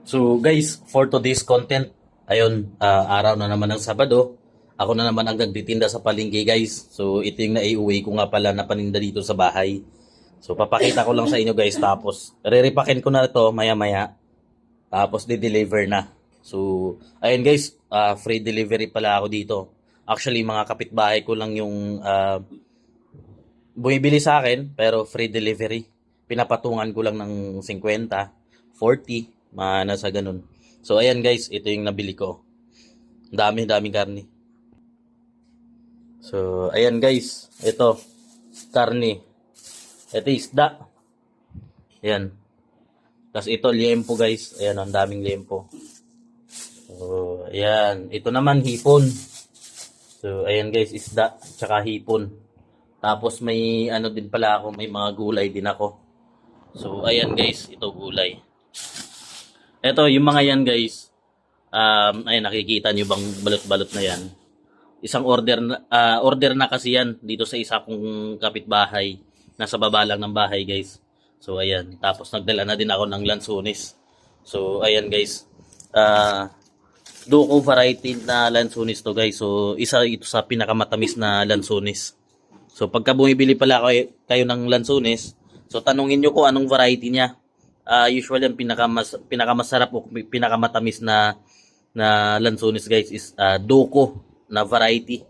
So guys, for today's content, ayun, araw na naman ng Sabado. Ako na naman ang nagtitinda sa palengke guys. So ito yung naiuwi ko nga pala na paninda dito sa bahay. So papakita ko lang sa inyo guys, tapos re-repacken ko na ito maya maya. Tapos di-deliver na. So ayun guys, free delivery pala ako dito. Actually mga kapitbahay ko lang yung bumibili sa akin, pero free delivery. Pinapatungan ko lang ng 50, 40, nasa ganun. So ayan guys, ito yung nabili ko. Daming karne. So ayan guys, ito karne. Ito isda. Ayan. Tapos ito liempo guys. Ayan, ang daming liempo. So ayan, ito naman hipon. So ayan guys, isda tsaka hipon. Tapos may ano din pala ako, may mga gulay din ako. So ayan guys, ito gulay. Ito yung mga yan guys. Ayan, nakikita nyo bang balot-balot na yan? Isang order na kasi yan dito sa isa kong kapitbahay. Nasa baba lang ng bahay guys. So ayan, tapos nagdala na din ako ng lansunis. So ayan guys. Duco variety na lansunis to guys. So isa ito sa pinakamatamis na lansunis. So pagka bumibili pala kayo ng lansunis, so tanungin nyo kung anong variety niya. Usually ang pinakamasarap o pinakamatamis na lansunis guys is Duco na variety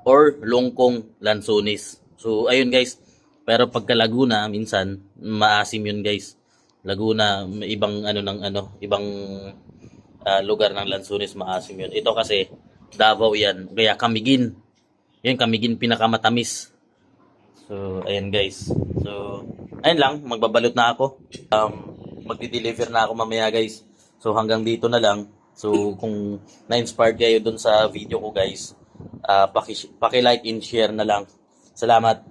or Longkong lansunis. So ayun guys. Pero pagka Laguna minsan maasim yun guys. Laguna may ibang ibang lugar ng lansunis maasim yun. Ito kasi Davao yan. Kaya Camiguin. Yan Camiguin pinakamatamis. So ayan guys. So ayun lang, magbabalot na ako. Magdi-deliver na ako mamaya guys. So hanggang dito na lang. So kung na-inspired kayo dun sa video ko guys, paki-like and share na lang. Salamat.